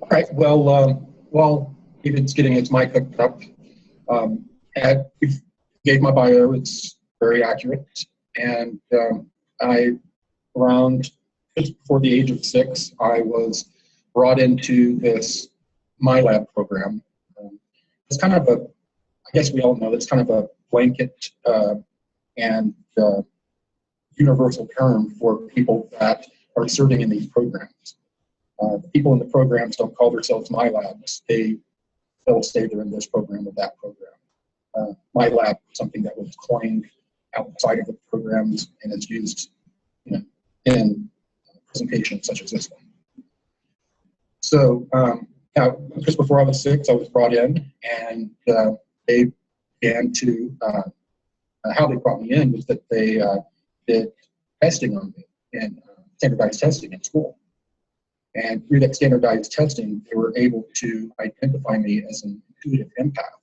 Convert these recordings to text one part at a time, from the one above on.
All right. Well, while David's getting his mic hooked up, we gave my bio. It's very accurate, and around just before the age of 6, I was brought into this MILAB program. It's kind of a, I guess we all know, it's kind of a blanket and universal term for people that are serving in these programs. The people in the programs don't call themselves MILABs. They'll say they're in this program or that program. MILAB is something that was coined outside of the programs and is used in presentations such as this one. So just before I was 6, I was brought in, and they began to, how they brought me in was that they did testing on me, and standardized testing in school. And through that standardized testing, they were able to identify me as an intuitive empath.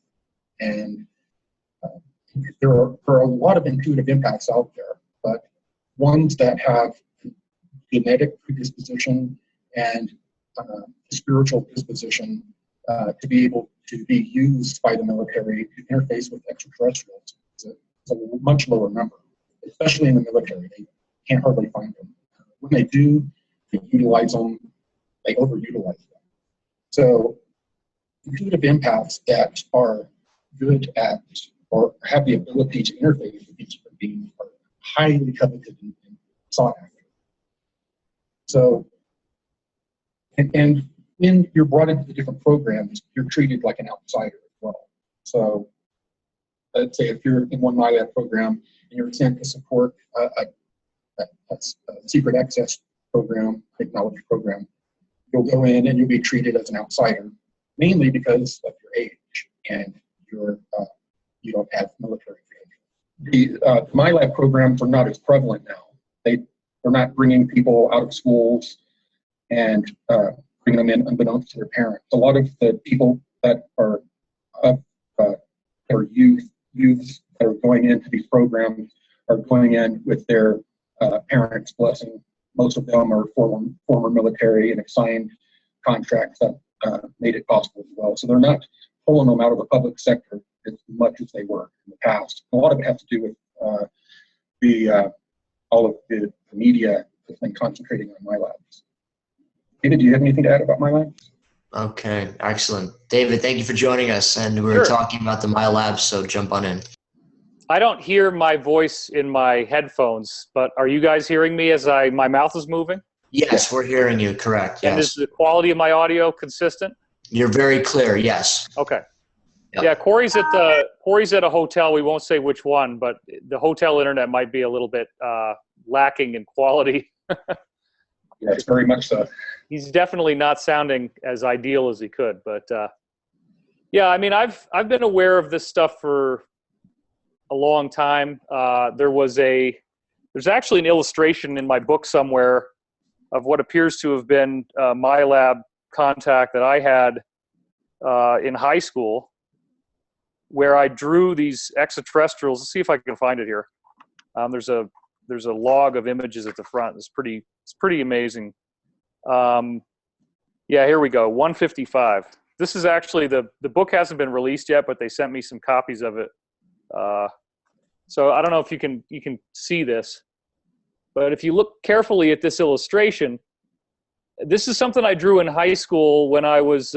And there are a lot of intuitive empaths out there, but ones that have genetic predisposition and spiritual disposition to be able to be used by the military to interface with extraterrestrials is a much lower number, especially in the military. They can't hardly find them. When they do, they utilize them, they overutilize them. So intuitive empaths that are good at or have the ability to interface with these beings are highly coveted and sought after. So, and when you're brought into the different programs, you're treated like an outsider as well. So let's say if you're in one MILAB program and you're sent to support a secret access program, technology program, you'll go in and you'll be treated as an outsider, mainly because of your age and you don't have military training. The MILAB programs are not as prevalent now. They're not bringing people out of schools and bringing them in unbeknownst to their parents. A lot of the people that are youths that are going into these programs are going in with their parents' blessing. Most of them are former military and have signed contracts that made it possible as well. So they're not pulling them out of the public sector as much as they were in the past. A lot of it has to do with all of the media has been concentrating on MILABs. David, do you have anything to add about MILABs? Okay, excellent. David, thank you for joining us. And we're talking about the MILABs, so jump on in. I don't hear my voice in my headphones, but are you guys hearing me as my mouth is moving? Yes, we're hearing you, correct. And is the quality of my audio consistent? You're very clear, yes. Okay. Yep. Yeah, Corey's at a hotel. We won't say which one, but the hotel internet might be a little bit lacking in quality. Yeah, it's very much so. He's definitely not sounding as ideal as he could, but yeah, I mean, I've been aware of this stuff for a long time. There's actually an illustration in my book somewhere of what appears to have been a MILAB contact that I had in high school, where I drew these extraterrestrials. Let's see if I can find it here. There's a log of images at the front. It's pretty amazing. Yeah, here we go. 155. This is actually the book hasn't been released yet, but they sent me some copies of it. So I don't know if you can see this, but if you look carefully at this illustration, this is something I drew in high school when I was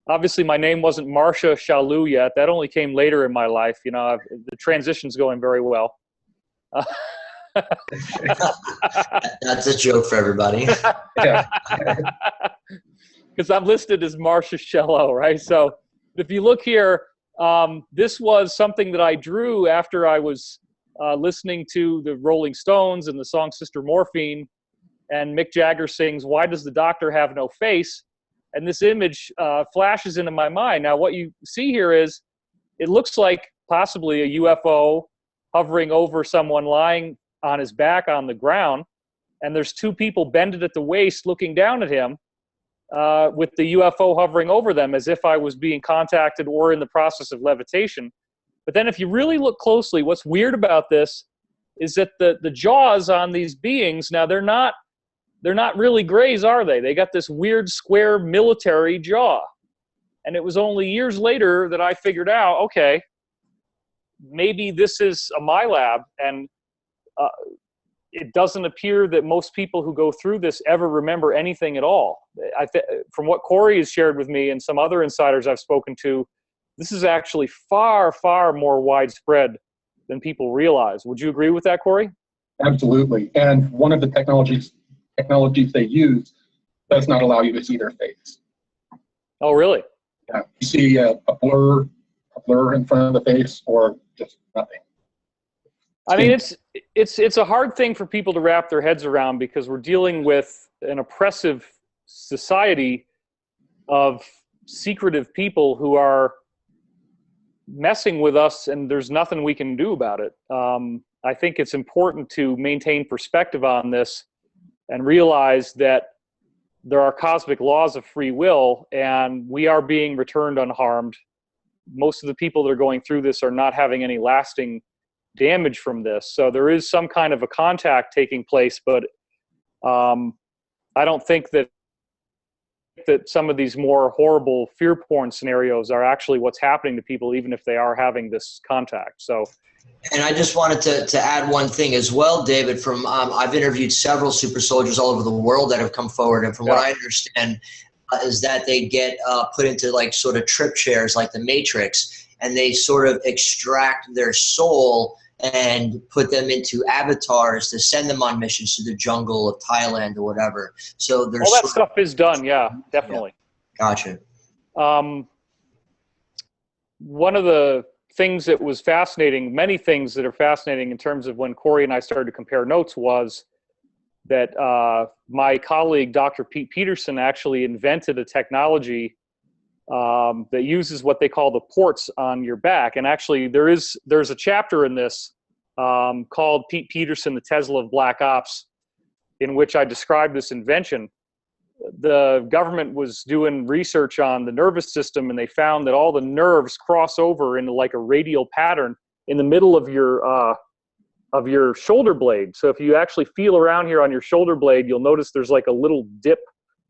obviously my name wasn't Marcia Shalou yet. That only came later in my life. You know, the transition's going very well. That's a joke for everybody. Because I'm listed as Marcia Shalou, right? So if you look here, this was something that I drew after I was listening to the Rolling Stones and the song Sister Morphine, and Mick Jagger sings, "Why Does the Doctor Have No Face?" And this image flashes into my mind. Now, what you see here is, it looks like possibly a UFO hovering over someone lying on his back on the ground, and there's two people bended at the waist looking down at him with the UFO hovering over them as if I was being contacted or in the process of levitation. But then if you really look closely, what's weird about this is that the jaws on these beings, now they're not they're not really grays, are they? They got this weird square military jaw. And it was only years later that I figured out, okay, maybe this is a MILAB, and it doesn't appear that most people who go through this ever remember anything at all. From what Corey has shared with me and some other insiders I've spoken to, this is actually far, far more widespread than people realize. Would you agree with that, Corey? Absolutely. And one of the technologies they use does not allow you to see their face. Oh, really? Yeah. You see a blur in front of the face, or just nothing. I mean, it's a hard thing for people to wrap their heads around, because we're dealing with an oppressive society of secretive people who are messing with us, and there's nothing we can do about it. I think it's important to maintain perspective on this and realize that there are cosmic laws of free will, and we are being returned unharmed. Most of the people that are going through this are not having any lasting damage from this. So there is some kind of a contact taking place, but I don't think that some of these more horrible fear porn scenarios are actually what's happening to people, even if they are having this contact. So, and I just wanted to add one thing as well, David. From I've interviewed several super soldiers all over the world that have come forward, and from what I understand is that they get put into like sort of trip chairs like the Matrix, and they sort of extract their soul and put them into avatars to send them on missions to the jungle of Thailand or whatever. So there's all that stuff is done. Yeah, definitely. Yeah. Gotcha. One of the things that was fascinating, many things that are fascinating in terms of when Corey and I started to compare notes, was that my colleague, Dr. Pete Peterson, actually invented a technology that uses what they call the ports on your back. And actually there's a chapter in this called Pete Peterson, the Tesla of Black Ops, in which I described this invention. The government was doing research on the nervous system, and they found that all the nerves cross over into like a radial pattern in the middle of your shoulder blade. So if you actually feel around here on your shoulder blade, you'll notice there's like a little dip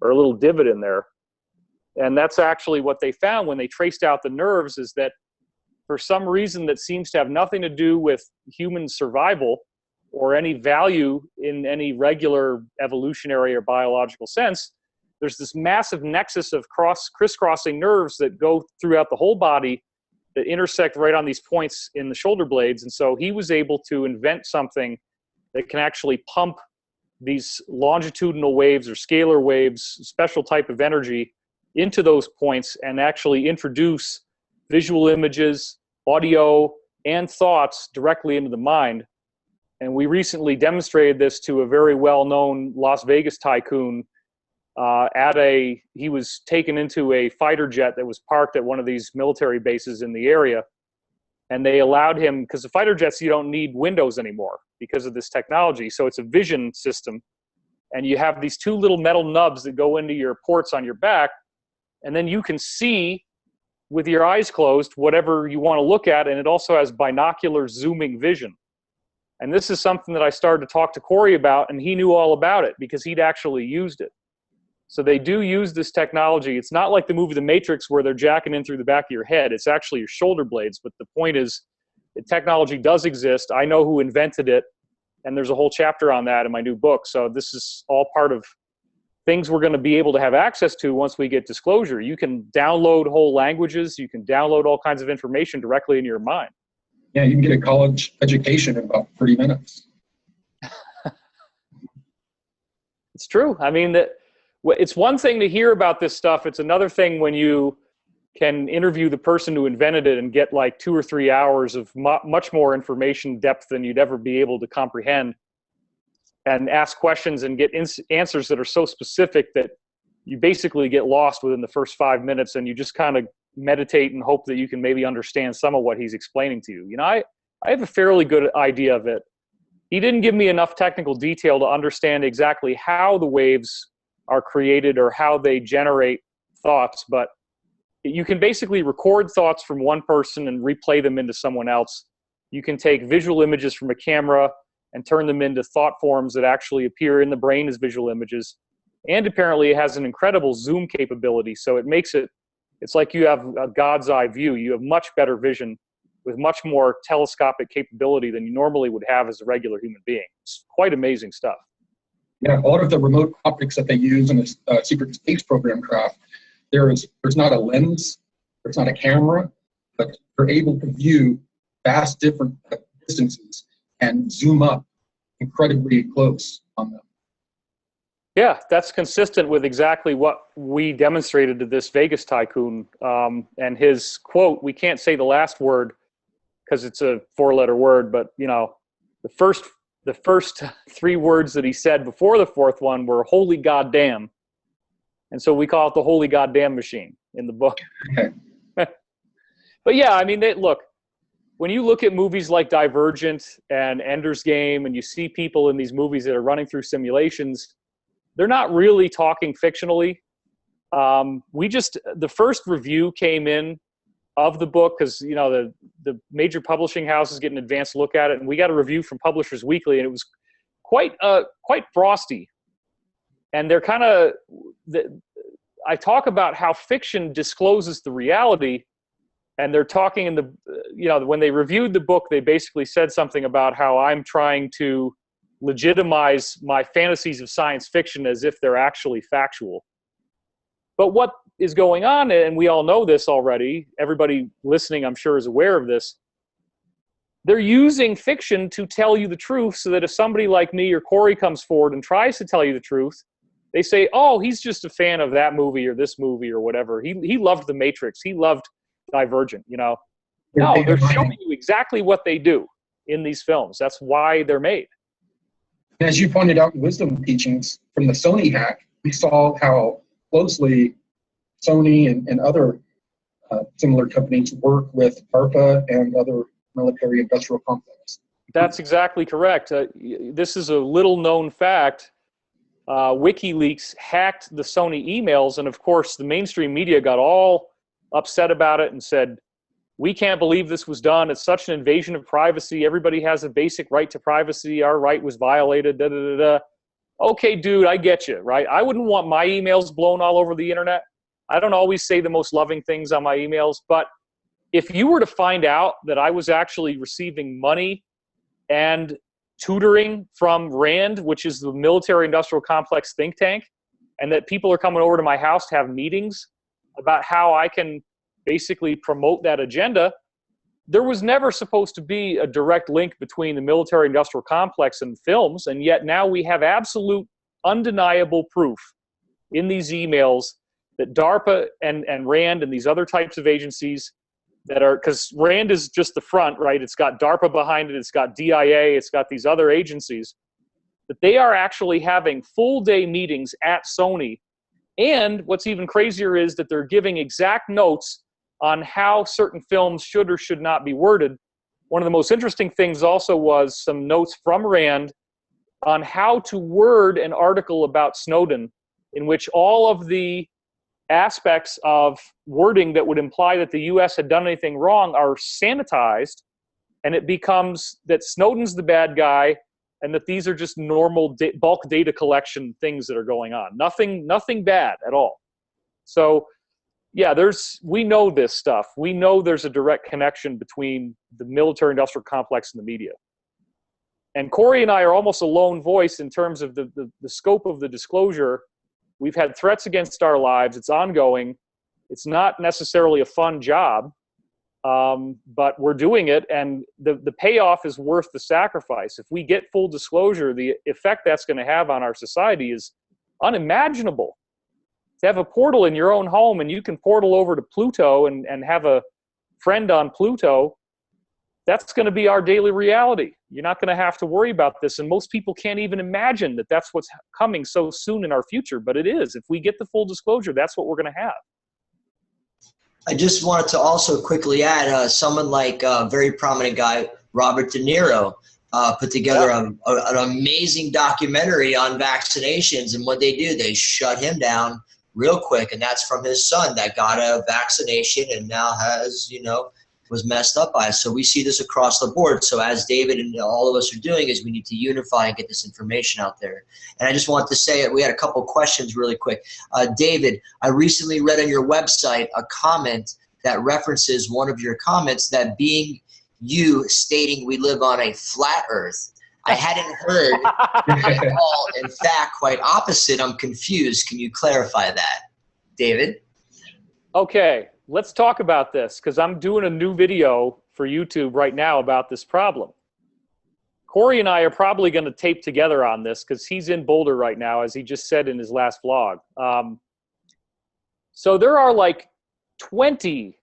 or a little divot in there. And that's actually what they found when they traced out the nerves, is that for some reason that seems to have nothing to do with human survival or any value in any regular evolutionary or biological sense, there's this massive nexus of crisscrossing nerves that go throughout the whole body that intersect right on these points in the shoulder blades. And so he was able to invent something that can actually pump these longitudinal waves or scalar waves, special type of energy, into those points and actually introduce visual images, audio, and thoughts directly into the mind. And we recently demonstrated this to a very well-known Las Vegas tycoon. He was taken into a fighter jet that was parked at one of these military bases in the area. And they allowed him, because the fighter jets, you don't need windows anymore because of this technology. So it's a vision system. And you have these two little metal nubs that go into your ports on your back. And then you can see with your eyes closed whatever you want to look at. And it also has binocular zooming vision. And this is something that I started to talk to Corey about, and he knew all about it because he'd actually used it. So they do use this technology. It's not like the movie The Matrix where they're jacking in through the back of your head. It's actually your shoulder blades. But the point is, the technology does exist. I know who invented it, and there's a whole chapter on that in my new book. So this is all part of things we're going to be able to have access to once we get disclosure. You can download whole languages. You can download all kinds of information directly into your mind. Yeah, you can get a college education in about 30 minutes. It's true. I mean, it's one thing to hear about this stuff. It's another thing when you can interview the person who invented it and get like 2 or 3 hours of much more information depth than you'd ever be able to comprehend, and ask questions and get answers that are so specific that you basically get lost within the first 5 minutes, and you just kind of meditate and hope that you can maybe understand some of what he's explaining to you. You know, I have a fairly good idea of it. He didn't give me enough technical detail to understand exactly how the waves are created or how they generate thoughts, but you can basically record thoughts from one person and replay them into someone else. You can take visual images from a camera and turn them into thought forms that actually appear in the brain as visual images. And apparently it has an incredible zoom capability. So it makes it, it's like you have a God's eye view. You have much better vision with much more telescopic capability than you normally would have as a regular human being. It's quite amazing stuff. Yeah, a lot of the remote optics that they use in a secret space program craft, there's not a lens, there's not a camera, but they're able to view vast different distances and zoom up incredibly close on them. Yeah, that's consistent with exactly what we demonstrated to this Vegas tycoon. And his quote, we can't say the last word because it's a 4-letter word, but you know, the first 3 words that he said before the 4th one were "holy goddamn," and so we call it the "holy goddamn machine" in the book. Okay. But yeah, I mean, look, when you look at movies like Divergent and Ender's Game, and you see people in these movies that are running through simulations, they're not really talking fictionally. The first review came in of the book because, you know, the major publishing houses get an advanced look at it, and we got a review from Publishers Weekly, and it was quite frosty. And they're kind of, I talk about how fiction discloses the reality, and they're talking in the, you know, when they reviewed the book, they basically said something about how I'm trying to legitimize my fantasies of science fiction as if they're actually factual. But what is going on, and we all know this already, everybody listening I'm sure is aware of this, they're using fiction to tell you the truth so that if somebody like me or Corey comes forward and tries to tell you the truth, they say, oh, he's just a fan of that movie or this movie or whatever. He loved The Matrix. He loved Divergent, you know. No, they're showing you exactly what they do in these films. That's why they're made. As you pointed out in Wisdom Teachings from the Sony hack, we saw how closely Sony and other similar companies work with DARPA and other military industrial complexes. That's exactly correct. This is a little known fact. WikiLeaks hacked the Sony emails, and of course the mainstream media got all upset about it and said, we can't believe this was done. It's such an invasion of privacy. Everybody has a basic right to privacy. Our right was violated. Da, da, da, da. Okay, dude, I get you, right? I wouldn't want my emails blown all over the internet. I don't always say the most loving things on my emails, but if you were to find out that I was actually receiving money and tutoring from RAND, which is the military industrial complex think tank, and that people are coming over to my house to have meetings about how I can basically promote that agenda, there was never supposed to be a direct link between the military industrial complex and films, and yet now we have absolute undeniable proof in these emails that DARPA and RAND and these other types of agencies that are, because RAND is just the front, right? It's got DARPA behind it, it's got DIA, it's got these other agencies, that they are actually having full-day meetings at Sony. And what's even crazier is that they're giving exact notes on how certain films should or should not be worded. One of the most interesting things also was some notes from RAND on how to word an article about Snowden, in which all of the aspects of wording that would imply that the U.S. had done anything wrong are sanitized, and it becomes that Snowden's the bad guy and that these are just normal bulk data collection things that are going on. Nothing bad at all. So yeah, we know this stuff. We know there's a direct connection between the military industrial complex and the media. And Corey and I are almost a lone voice in terms of the scope of the disclosure. We've had threats against our lives. It's ongoing. It's not necessarily a fun job, but we're doing it, and the payoff is worth the sacrifice. If we get full disclosure, the effect that's going to have on our society is unimaginable. To have a portal in your own home, and you can portal over to Pluto and have a friend on Pluto, that's going to be our daily reality. You're not going to have to worry about this, and most people can't even imagine that that's what's coming so soon in our future, but it is. If we get the full disclosure, that's what we're going to have. I just wanted to also quickly add, someone like a very prominent guy, Robert De Niro, put together an amazing documentary on vaccinations, and what they do, they shut him down real quick, and that's from his son that got a vaccination and now has, you know, was messed up by us. So we see this across the board. So as David and all of us are doing is we need to unify and get this information out there. And I just want to say we had a couple questions really quick. David, I recently read on your website a comment that references one of your comments, that being you stating we live on a flat earth. I hadn't heard at all. In fact, quite opposite. I'm confused. Can you clarify that, David? Okay, let's talk about this, because I'm doing a new video for YouTube right now about this problem. Corey and I are probably going to tape together on this because he's in Boulder right now, as he just said in his last vlog. So there are like 20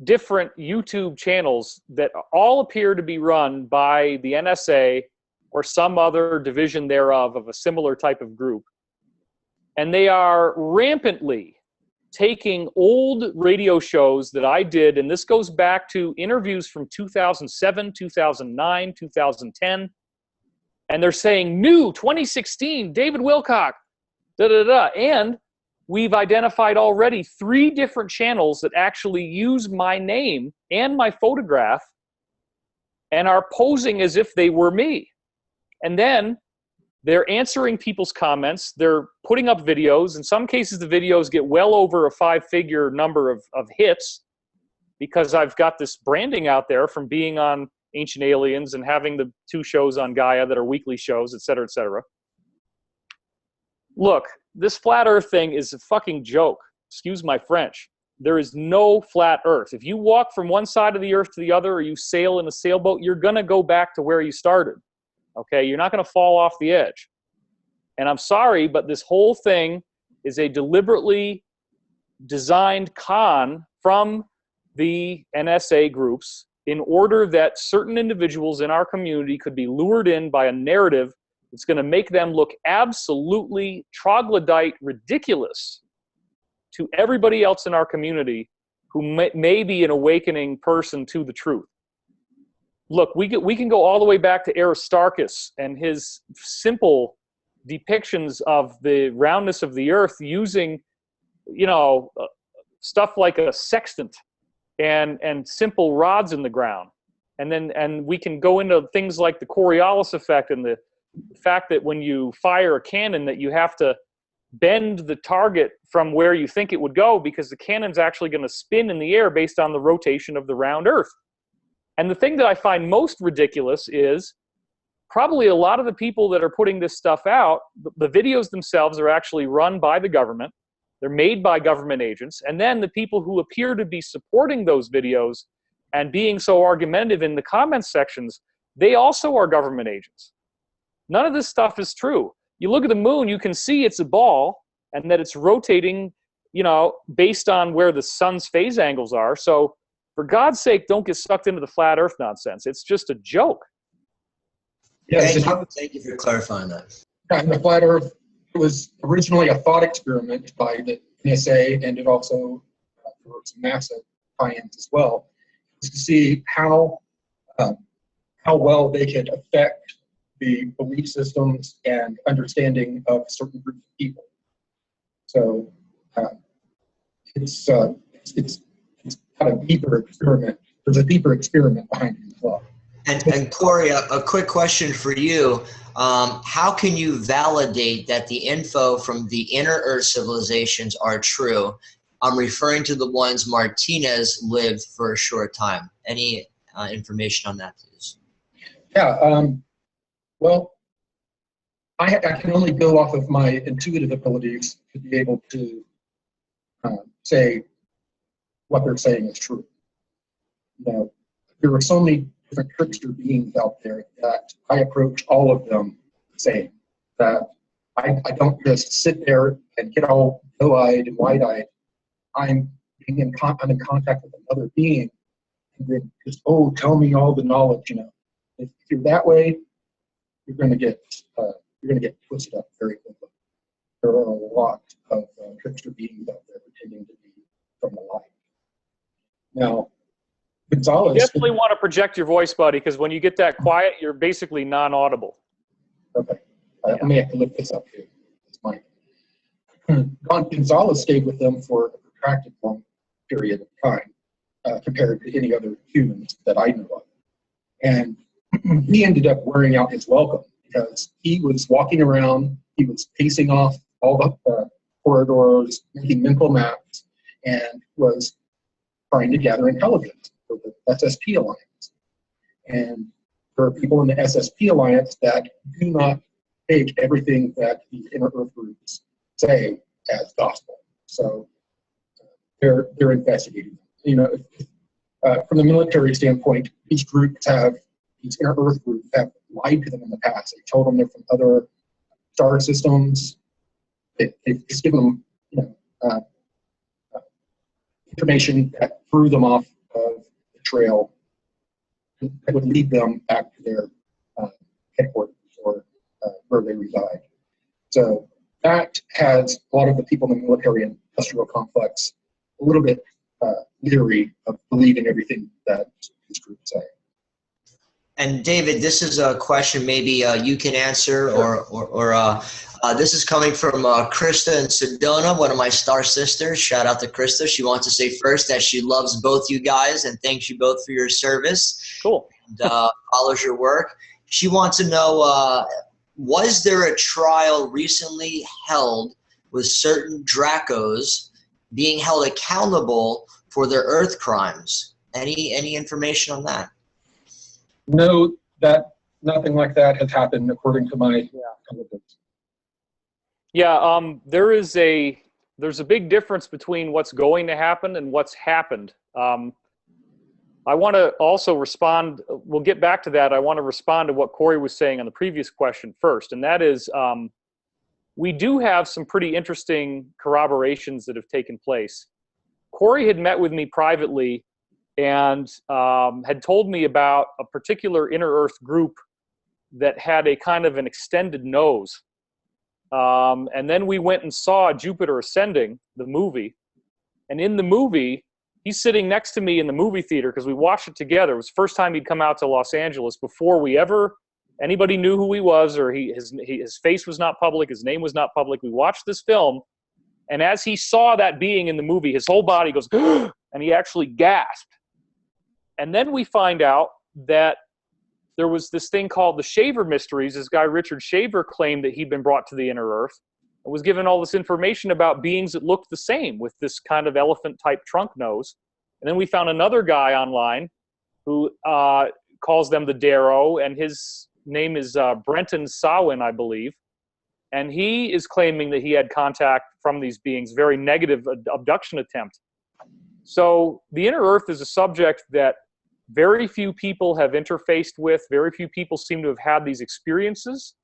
different YouTube channels that all appear to be run by the NSA or some other division thereof of a similar type of group. And they are rampantly taking old radio shows that I did, and this goes back to interviews from 2007, 2009, 2010, and they're saying, new 2016, David Wilcock, da-da-da, and we've identified already 3 different channels that actually use my name and my photograph and are posing as if they were me. And then they're answering people's comments. They're putting up videos. In some cases, the videos get well over a 5-figure number of hits because I've got this branding out there from being on Ancient Aliens and having the 2 shows on Gaia that are weekly shows, et cetera, et cetera. Look, this flat earth thing is a fucking joke. Excuse my French. There is no flat earth. If you walk from one side of the earth to the other, or you sail in a sailboat, you're going to go back to where you started. Okay, you're not going to fall off the edge. And I'm sorry, but this whole thing is a deliberately designed con from the NSA groups in order that certain individuals in our community could be lured in by a narrative that's going to make them look absolutely troglodyte ridiculous to everybody else in our community who may be an awakening person to the truth. Look, we can go all the way back to Aristarchus and his simple depictions of the roundness of the earth using, you know, stuff like a sextant and simple rods in the ground. And we can go into things like the Coriolis effect and the fact that when you fire a cannon that you have to bend the target from where you think it would go because the cannon's actually going to spin in the air based on the rotation of the round earth. And the thing that I find most ridiculous is probably a lot of the people that are putting this stuff out, the videos themselves are actually run by the government. They're made by government agents. And then the people who appear to be supporting those videos and being so argumentative in the comments sections, they also are government agents. None of this stuff is true. You look at the moon, you can see it's a ball and that it's rotating, you know, based on where the sun's phase angles are. So for God's sake, don't get sucked into the flat earth nonsense. It's just a joke. Yes, Thank you for clarifying that. The flat earth was originally a thought experiment by the NSA, and it also for some NASA tie-ins as well, is to see how well they could affect the belief systems and understanding of a certain group of people. So it's kind of a deeper experiment. There's a deeper experiment behind it as well. And Corey, a quick question for you. How can you validate that the info from the inner Earth civilizations are true? I'm referring to the ones Martinez lived for a short time. Any information on that, please? Yeah. Well, I can only go off of my intuitive abilities to be able to say what they're saying is true. You know, there are so many different trickster beings out there that I approach all of them saying that I don't just sit there and get all doe-eyed and wide-eyed. I'm in contact with another being, and then just, oh, tell me all the knowledge. You know, if you're that way, you're going to get twisted up very quickly. There are a lot of trickster beings out there pretending to be from the light. Now, Gonzalez, you definitely want to project your voice, buddy, because when you get that quiet, you're basically non-audible. Okay, I may have to lift this up here. It's mine. Gonzalez stayed with them for a protracted long period of time. compared to any other humans that I know of. And he ended up wearing out his welcome because he was walking around, he was pacing off all the corridors, making mental maps, and was trying to gather intelligence for the SSP Alliance. And there are people in the SSP Alliance that do not take everything that the inner Earth groups say as gospel. So they're investigating. You know, from the military standpoint, these inner Earth groups have lied to them in the past. They told them they're from other star systems. They've just given them, information that threw them off of the trail that would lead them back to their headquarters or where they reside. So that has a lot of the people in the military and industrial complex a little bit leery of believing everything that these groups say. And David, this is a question maybe you can answer, or this is coming from Krista in Sedona, one of my star sisters. Shout out to Krista. She wants to say first that she loves both you guys and thanks you both for your service. Cool. And follows your work. She wants to know, was there a trial recently held with certain Dracos being held accountable for their Earth crimes? Any information on that? No, nothing like that has happened according to my intelligence. Yeah, there's a big difference between what's going to happen and what's happened. I want to also respond, we'll get back to that. I want to respond to what Corey was saying on the previous question first, and that is we do have some pretty interesting corroborations that have taken place. Corey had met with me privately and had told me about a particular inner Earth group that had a kind of an extended nose. And then we went and saw Jupiter Ascending, the movie. And in the movie, he's sitting next to me in the movie theater because we watched it together. It was the first time he'd come out to Los Angeles before anybody knew who he was, or his face was not public, his name was not public. We watched this film, and as he saw that being in the movie, his whole body goes, and he actually gasped. And then we find out that there was this thing called the Shaver Mysteries. This guy, Richard Shaver, claimed that he'd been brought to the inner Earth and was given all this information about beings that looked the same with this kind of elephant-type trunk nose. And then we found another guy online who calls them the Darrow, and his name is Brenton Sawin, I believe. And he is claiming that he had contact from these beings, very negative abduction attempt. So the inner Earth is a subject that very few people have interfaced with. Very few people seem to have had these experiences.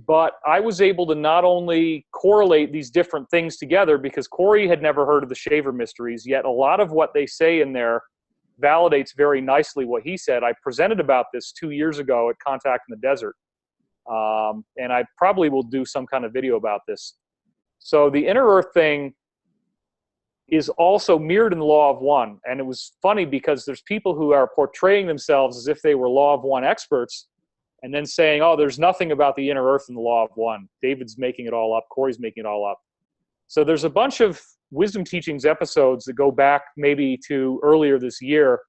But I was able to not only correlate these different things together, because Corey had never heard of the Shaver Mysteries, yet a lot of what they say in there validates very nicely what he said. I presented about this 2 years ago at Contact in the Desert. And I probably will do some kind of video about this. So the inner Earth thing is also mirrored in the Law of One. And it was funny because there's people who are portraying themselves as if they were Law of One experts and then saying, oh, there's nothing about the inner Earth in the Law of One. David's making it all up. Corey's making it all up. So there's a bunch of Wisdom Teachings episodes that go back maybe to earlier this year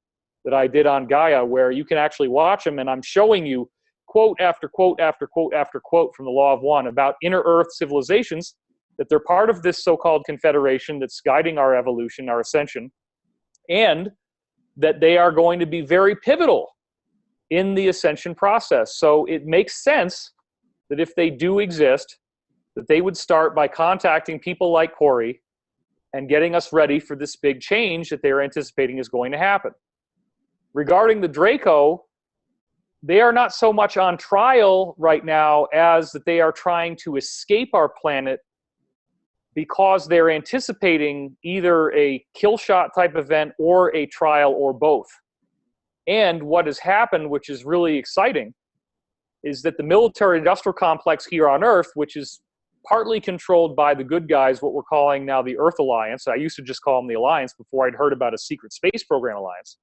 that I did on Gaia, where you can actually watch them, and I'm showing you quote after quote after quote after quote from the Law of One about inner Earth civilizations, that they're part of this so-called confederation that's guiding our evolution, our ascension, and that they are going to be very pivotal in the ascension process. So it makes sense that if they do exist, that they would start by contacting people like Corey and getting us ready for this big change that they're anticipating is going to happen. Regarding the Draco, they are not so much on trial right now as that they are trying to escape our planet because they're anticipating either a kill shot type event or a trial or both. And what has happened, which is really exciting, is that the military industrial complex here on Earth, which is partly controlled by the good guys, what we're calling now the Earth Alliance. I used to just call them the Alliance before I'd heard about a secret space program alliance.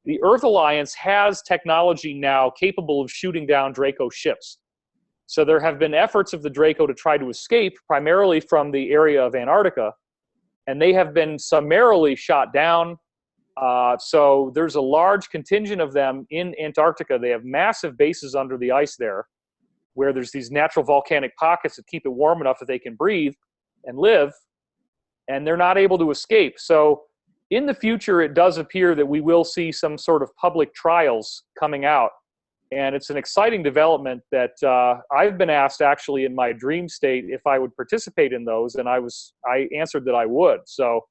The Earth Alliance has technology now capable of shooting down Draco ships. So there have been efforts of the Draco to try to escape, primarily from the area of Antarctica, and they have been summarily shot down. So there's a large contingent of them in Antarctica. They have massive bases under the ice there, where there's these natural volcanic pockets that keep it warm enough that they can breathe and live, and they're not able to escape. So in the future, it does appear that we will see some sort of public trials coming out. And it's an exciting development that I've been asked actually in my dream state if I would participate in those, and I answered that I would. So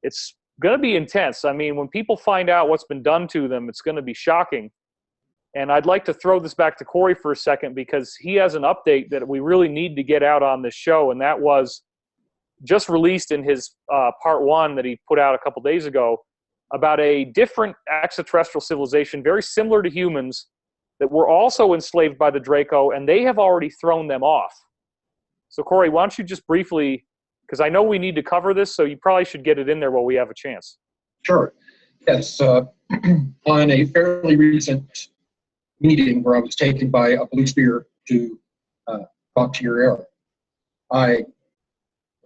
it's going to be intense. I mean, when people find out what's been done to them, it's going to be shocking. And I'd like to throw this back to Corey for a second, because he has an update that we really need to get out on this show, and that was just released in his part 1 that he put out a couple days ago, about a different extraterrestrial civilization, very similar to humans, that were also enslaved by the Draco, and they have already thrown them off. So, Corey, why don't you just briefly, because I know we need to cover this, so you probably should get it in there while we have a chance. Sure. Yes. On a fairly recent meeting where I was taken by a blue spear to talk to your era,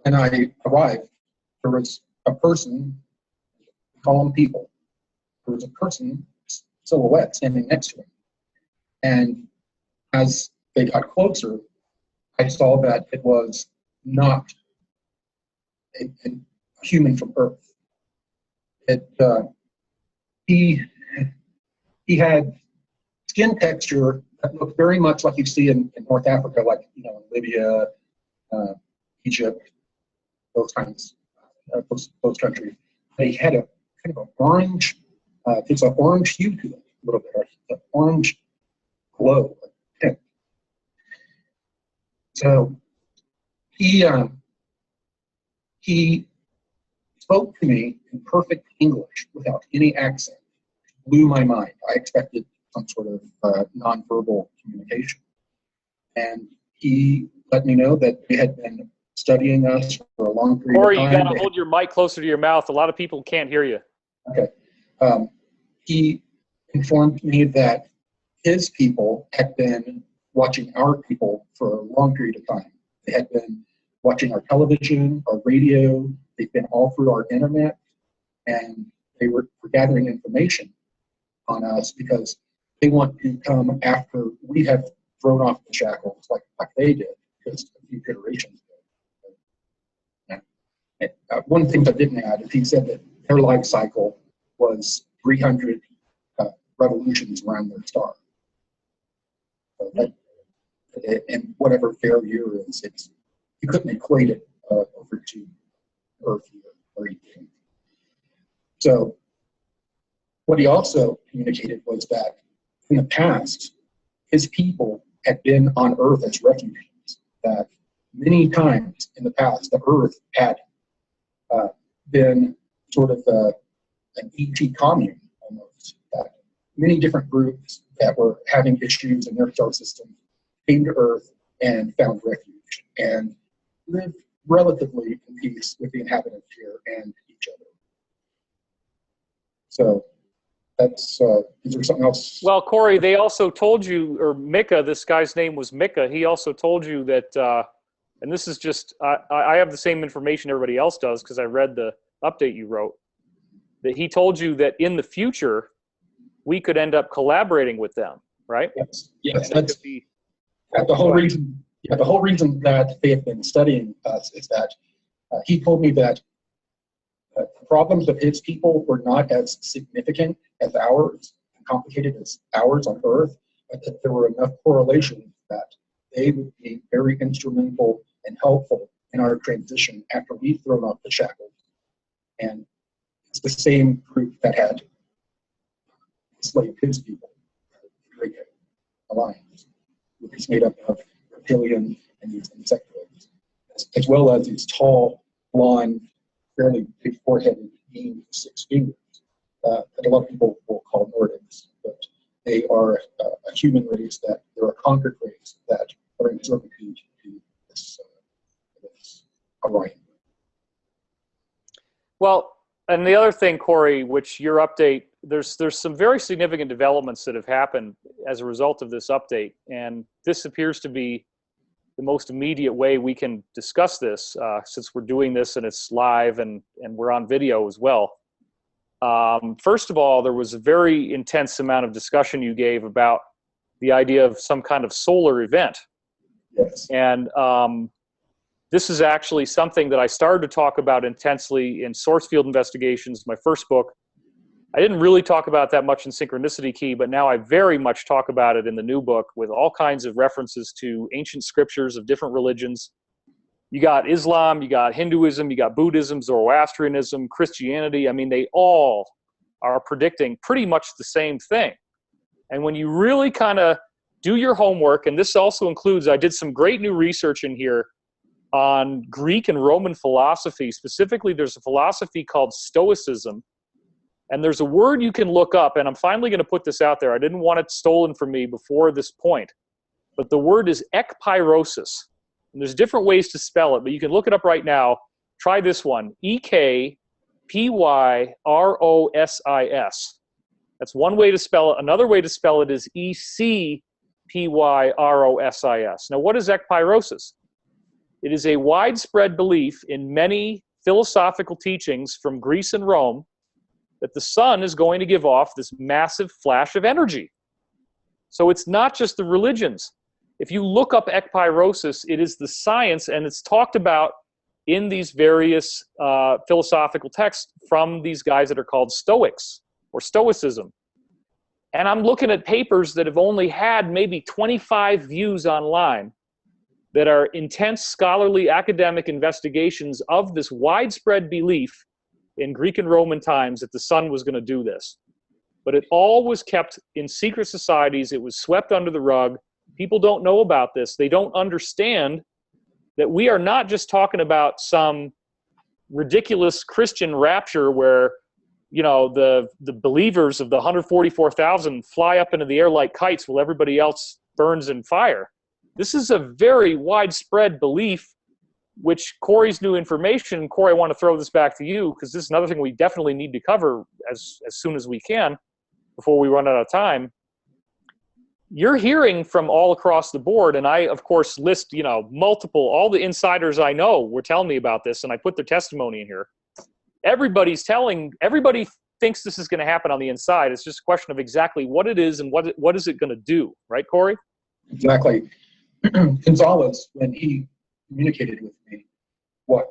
when I arrived, there was a person, call them people, there was a person, silhouette, standing next to him. And as they got closer, I saw that it was not a human from Earth. He had skin texture that looked very much like you see in North Africa, like, you know, in Libya, Egypt, those kinds, those countries. They had a kind of an orange, it's an orange hue to it, a little bit, an orange glow, tint. So he spoke to me in perfect English without any accent. It blew my mind. I expected some sort of nonverbal communication. And he let me know that they had been studying us for a long period of time. Corey, you got to hold your mic closer to your mouth. A lot of people can't hear you. Okay. He informed me that his people had been watching our people for a long period of time. They had been watching our television, our radio. They've been all through our internet, and they were gathering information on us because they want to come after we have thrown off the shackles like they did just a few generations ago. And, one thing I didn't add is he said that their life cycle was 300 revolutions around their star. So that, and whatever their year is, you couldn't equate it over to Earth or anything. So what he also communicated was that in the past, his people had been on Earth as refugees, that many times in the past, the Earth had been sort of an ET commune almost, that many different groups that were having issues in their star system came to Earth and found refuge and lived relatively in peace with the inhabitants here and each other. So that's, is there something else? Well, Corey, they also told you, or Mika, this guy's name was Mika, he also told you that, and this is just, I have the same information everybody else does because I read the update you wrote, that he told you that in the future, we could end up collaborating with them, right? Yes, that's the whole reason. Yeah, the whole reason that they have been studying us is that he told me that the problems of his people were not as significant as ours, complicated as ours on Earth, but that there were enough correlations that they would be very instrumental and helpful in our transition after we've thrown off the shackles. And it's the same group that had enslaved his people, the Draco Alliance, which is made up of reptilian and these insectoids, as well as these tall, blonde, fairly big foreheaded beings with 6 fingers that a lot of people will call Nordics, but they are a human race, that they're a conquered race that are in servitude to this Orion. Well, and the other thing, Corey, which your update, there's some very significant developments that have happened as a result of this update, and this appears to be the most immediate way we can discuss this since we're doing this and it's live and we're on video as well. First of all, there was a very intense amount of discussion you gave about the idea of some kind of solar event. Yes. And this is actually something that I started to talk about intensely in Source Field Investigations, my first book. I didn't really talk about that much in Synchronicity Key, but now I very much talk about it in the new book with all kinds of references to ancient scriptures of different religions. You got Islam, you got Hinduism, you got Buddhism, Zoroastrianism, Christianity. I mean, they all are predicting pretty much the same thing. And when you really kind of do your homework, and this also includes, I did some great new research in here on Greek and Roman philosophy. Specifically, there's a philosophy called Stoicism. And there's a word you can look up, and I'm finally going to put this out there. I didn't want it stolen from me before this point. But the word is ekpyrosis. And there's different ways to spell it, but you can look it up right now. Try this one, ekpyrosis. That's one way to spell it. Another way to spell it is ecpyrosis. Now, what is ekpyrosis? It is a widespread belief in many philosophical teachings from Greece and Rome that the sun is going to give off this massive flash of energy. So it's not just the religions. If you look up ekpyrosis, it is the science, and it's talked about in these various philosophical texts from these guys that are called Stoics or Stoicism. And I'm looking at papers that have only had maybe 25 views online that are intense scholarly academic investigations of this widespread belief in Greek and Roman times that the sun was going to do this. But it all was kept in secret societies. It was swept under the rug. People don't know about this. They don't understand that we are not just talking about some ridiculous Christian rapture where, you know, the believers of the 144,000 fly up into the air like kites while everybody else burns in fire. This is a very widespread belief, which Corey's new information, Corey, I want to throw this back to you because this is another thing we definitely need to cover as soon as we can before we run out of time. You're hearing from all across the board, and I, of course, list, you know, all the insiders I know were telling me about this, and I put their testimony in here. Everybody thinks this is going to happen on the inside. It's just a question of exactly what it is and what is it going to do, right, Corey? Exactly. Gonzalez, when he communicated with me what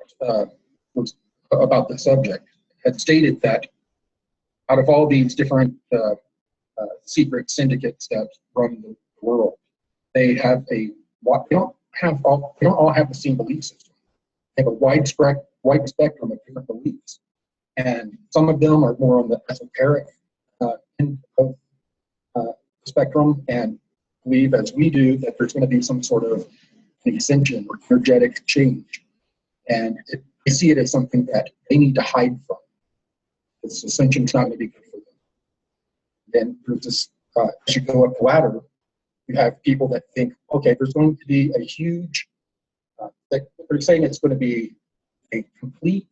was about the subject, had stated that out of all these different secret syndicates that run the world, they don't all have the same belief system. They have a wide spectrum of different beliefs, and some of them are more on the esoteric end of the spectrum and believe, as we do, that there's going to be some sort of an ascension or energetic change, and they see it as something that they need to hide from. This ascension is not going to be good for them. Then there's this, as you go up the ladder, you have people that think, okay, there's going to be a huge, they're saying it's going to be a complete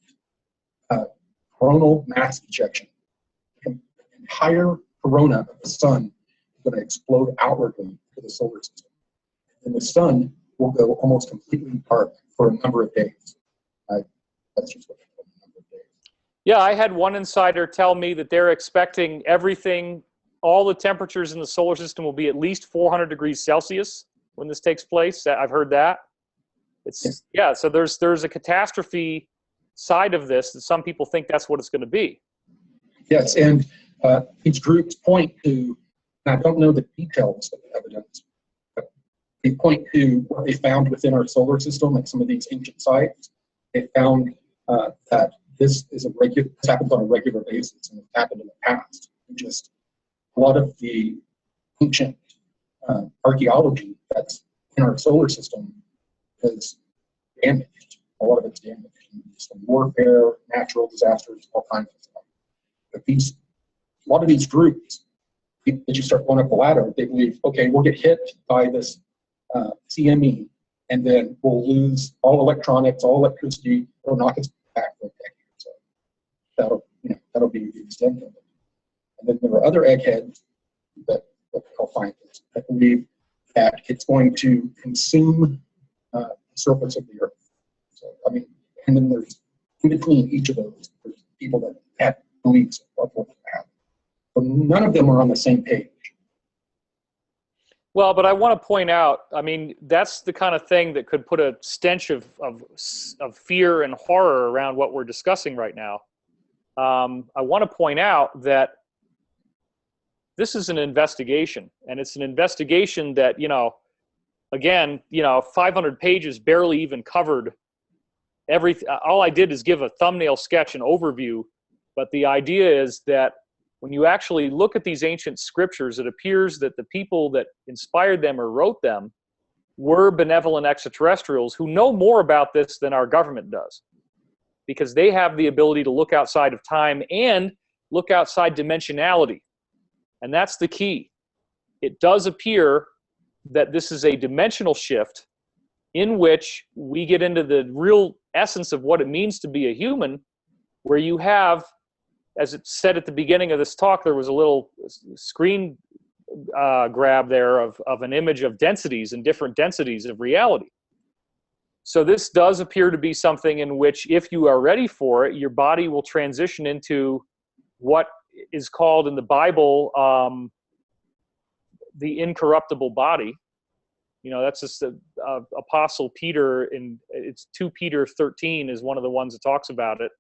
coronal mass ejection. The entire corona of the sun is going to explode outwardly to the solar system. And the sun will go almost completely dark for a number of days. That's just what a number of days. Yeah, I had one insider tell me that they're expecting everything, all the temperatures in the solar system will be at least 400 degrees Celsius when this takes place. I've heard that. So there's a catastrophe side of this that some people think that's what it's going to be. Yes, and these groups point to, and I don't know the details of the evidence, but they point to what they found within our solar system, like some of these ancient sites. They found that this happens on a regular basis, and it's happened in the past. Just a lot of the ancient archaeology that's in our solar system is damaged. A lot of it's damaged. Some warfare, natural disasters, all kinds of stuff. But a lot of these groups, as you start going up the ladder, they believe, okay, we'll get hit by this CME, and then we'll lose all electronics, all electricity, it'll knock us back for a decade. So that'll be the extent of it. And then there are other eggheads that we call scientists that believe that it's going to consume the surface of the Earth. So, I mean, and then there's in between each of those, there's people that beliefs of what they have. But none of them are on the same page. Well, but I want to point out, I mean, that's the kind of thing that could put a stench of fear and horror around what we're discussing right now. I want to point out that this is an investigation, and it's an investigation that, you know, again, you know, 500 pages barely even covered everything. All I did is give a thumbnail sketch, an overview, but the idea is that when you actually look at these ancient scriptures, it appears that the people that inspired them or wrote them were benevolent extraterrestrials who know more about this than our government does, because they have the ability to look outside of time and look outside dimensionality. And that's the key. It does appear that this is a dimensional shift in which we get into the real essence of what it means to be a human, where you have, as it said at the beginning of this talk, there was a little screen grab there of an image of densities and different densities of reality. So this does appear to be something in which, if you are ready for it, your body will transition into what is called in the Bible the incorruptible body. You know, that's just Apostle Peter, in it's 2 Peter 13 is one of the ones that talks about it.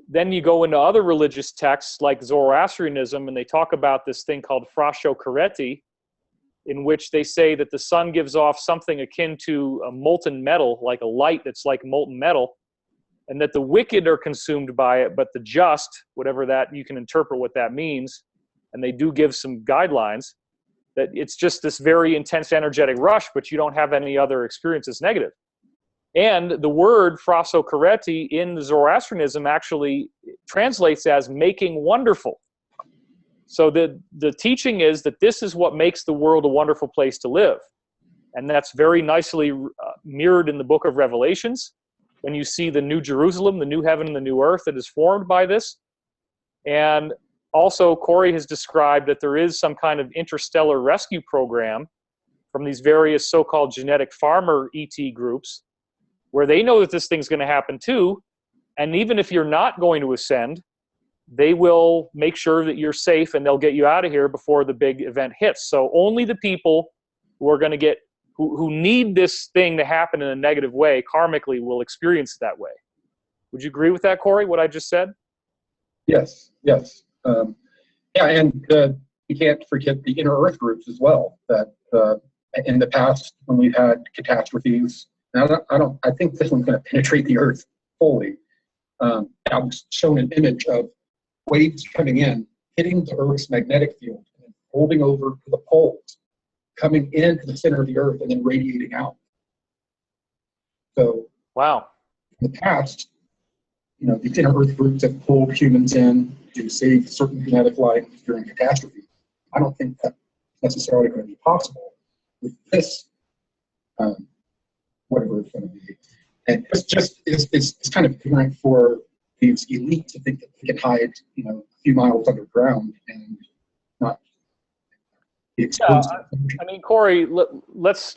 Then you go into other religious texts like Zoroastrianism, and they talk about this thing called frashokereti, in which they say that the sun gives off something akin to a molten metal, like a light that's like molten metal, and that the wicked are consumed by it, but the just, whatever that, you can interpret what that means, and they do give some guidelines, that it's just this very intense energetic rush, but you don't have any other experience that's negative. And the word frashokereti in the Zoroastrianism actually translates as making wonderful. So the teaching is that this is what makes the world a wonderful place to live. And that's very nicely mirrored in the book of Revelations, when you see the new Jerusalem, the new heaven and the new earth that is formed by this. And also, Corey has described that there is some kind of interstellar rescue program from these various so-called genetic farmer ET groups, where they know that this thing's going to happen too. And even if you're not going to ascend, they will make sure that you're safe and they'll get you out of here before the big event hits. So only the people who are going to get, who need this thing to happen in a negative way, karmically, will experience it that way. Would you agree with that, Corey, what I just said? Yes, yes. Yeah, and you can't forget the inner Earth groups as well, that in the past, when we've had catastrophes, and I think this one's going to penetrate the Earth fully. I was shown an image of waves coming in, hitting the Earth's magnetic field, and holding over to the poles, coming into the center of the Earth, and then radiating out. So, wow. In the past, you know, these inner Earth groups have pulled humans in to save certain genetic lines during catastrophe. I don't think that's necessarily going to be possible with this, whatever it's going to be. And it's kind of ignorant for these elites to think that they can hide, you know, a few miles underground and not be exposed. I mean, Corey, let's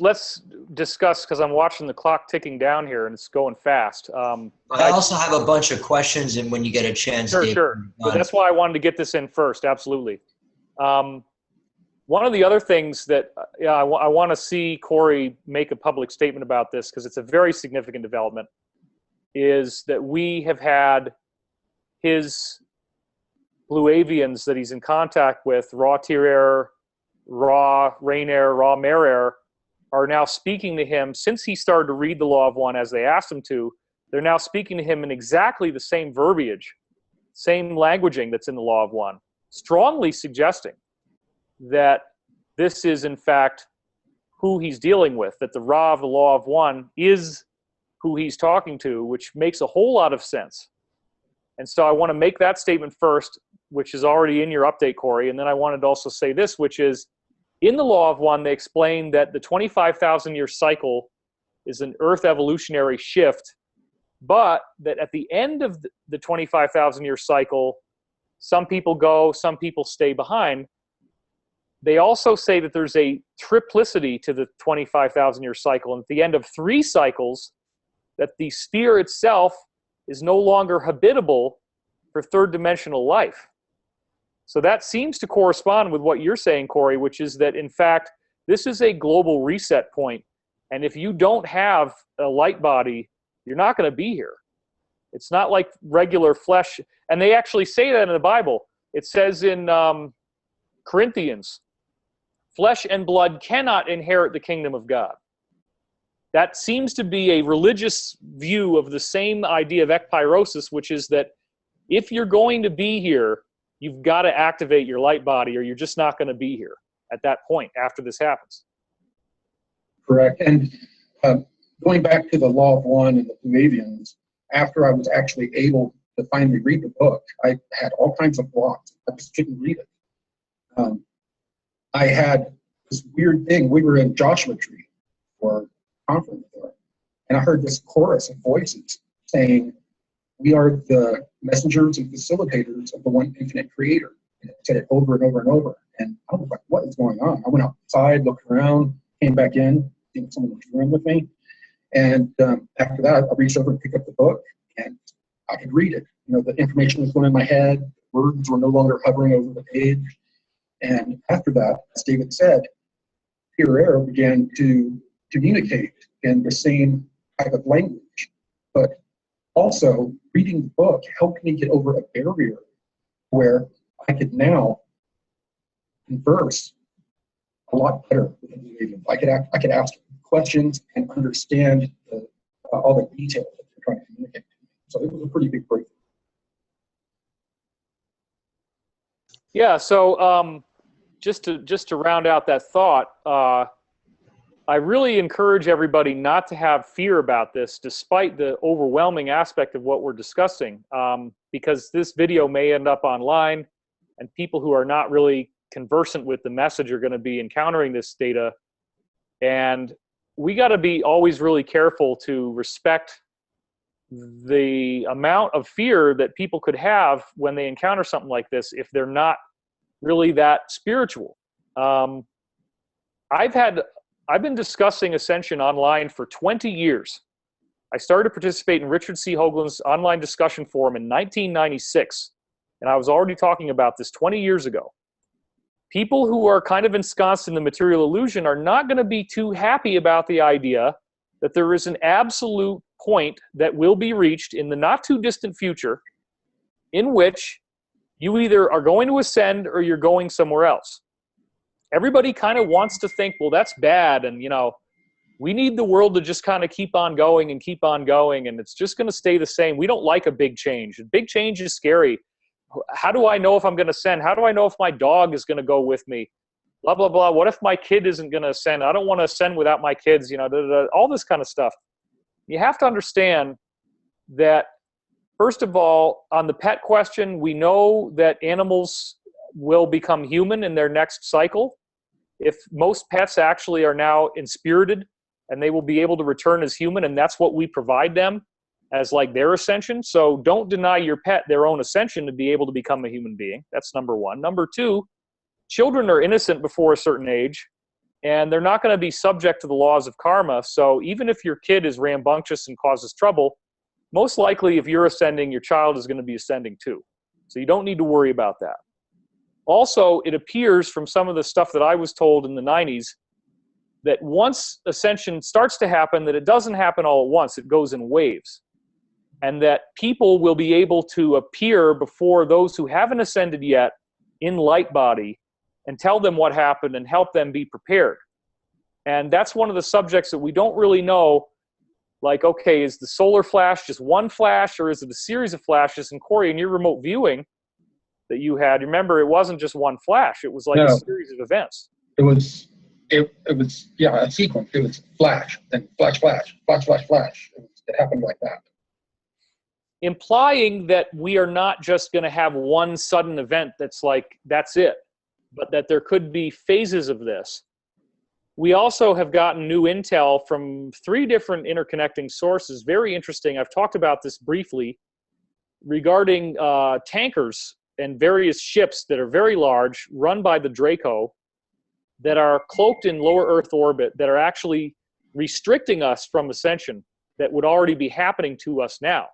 discuss, because I'm watching the clock ticking down here and it's going fast. I also have a bunch of questions, and when you get a chance, sure, Dave, sure. But that's why I wanted to get this in first. Absolutely. One of the other things that I want to see Corey make a public statement about this, because it's a very significant development, is that we have had his blue avians that he's in contact with, raw tier air, raw rain air, raw mare air, are now speaking to him. Since he started to read the Law of One as they asked him to, they're now speaking to him in exactly the same verbiage, same languaging that's in the Law of One, strongly suggesting that this is in fact who he's dealing with, that the Ra of the Law of One is who he's talking to, which makes a whole lot of sense. And so I want to make that statement first, which is already in your update, Corey, and then I wanted to also say this, which is, in the Law of One, they explain that the 25,000-year cycle is an Earth evolutionary shift, but that at the end of the 25,000-year cycle, some people go, some people stay behind. They also say that there's a triplicity to the 25,000-year cycle, and at the end of 3 cycles, that the sphere itself is no longer habitable for third dimensional life. So that seems to correspond with what you're saying, Corey, which is that, in fact, this is a global reset point. And if you don't have a light body, you're not going to be here. It's not like regular flesh. And they actually say that in the Bible. It says in Corinthians, flesh and blood cannot inherit the kingdom of God. That seems to be a religious view of the same idea of ekpyrosis, which is that if you're going to be here, you've got to activate your light body, or you're just not going to be here at that point after this happens. Correct. And going back to the Law of One and the Blue Avians, after I was actually able to finally read the book, I had all kinds of blocks. I just couldn't read it. I had this weird thing. We were in Joshua Tree for a conference there, and I heard this chorus of voices saying, "We are the messengers and facilitators of the one infinite creator." And it said it over and over and over. And I was like, what is going on? I went outside, looked around, came back in, I think someone was room with me. And after that, I reached over and picked up the book, and I could read it. You know, the information was going in my head, words were no longer hovering over the page. And after that, as David said, pure air began to communicate in the same type of language. But also, reading the book helped me get over a barrier where I could now converse a lot better with the Blue Avians. I could ask questions and understand all the details that they're trying to communicate to me. So it was a pretty big breakthrough. Yeah. So just to round out that thought, I really encourage everybody not to have fear about this, despite the overwhelming aspect of what we're discussing, because this video may end up online, and people who are not really conversant with the message are going to be encountering this data. And we got to be always really careful to respect the amount of fear that people could have when they encounter something like this if they're not really that spiritual. I've been discussing Ascension online for 20 years. I started to participate in Richard C. Hoagland's online discussion forum in 1996, and I was already talking about this 20 years ago. People who are kind of ensconced in the material illusion are not going to be too happy about the idea that there is an absolute point that will be reached in the not too distant future in which you either are going to ascend or you're going somewhere else. Everybody kind of wants to think, well, that's bad, and, you know, we need the world to just kind of keep on going, and it's just going to stay the same. We don't like a big change. A big change is scary. How do I know if I'm going to ascend? How do I know if my dog is going to go with me? Blah, blah, blah. What if my kid isn't going to ascend? I don't want to ascend without my kids, you know, all this kind of stuff. You have to understand that, first of all, on the pet question, we know that animals will become human in their next cycle. If most pets actually are now inspirited, and they will be able to return as human, and that's what we provide them as like their ascension. So don't deny your pet their own ascension to be able to become a human being. That's number one. Number two, children are innocent before a certain age, and they're not going to be subject to the laws of karma. So even if your kid is rambunctious and causes trouble, most likely if you're ascending, your child is going to be ascending too. So you don't need to worry about that. Also, it appears from some of the stuff that I was told in the 90s that once ascension starts to happen, that it doesn't happen all at once. It goes in waves. And that people will be able to appear before those who haven't ascended yet in light body and tell them what happened and help them be prepared. And that's one of the subjects that we don't really know. Like, okay, is the solar flash just one flash, or is it a series of flashes? And Corey, in your remote viewing that you had, remember, it wasn't just one flash. It was like a series of events. It was a sequence. It was flash, then flash, flash, flash, flash, flash. It happened like that. Implying that we are not just going to have one sudden event that's like, that's it, but that there could be phases of this. We also have gotten new intel from 3 different interconnecting sources. Very interesting. I've talked about this briefly regarding tankers and various ships that are very large, run by the Draco, that are cloaked in lower Earth orbit, that are actually restricting us from ascension, that would already be happening to us now.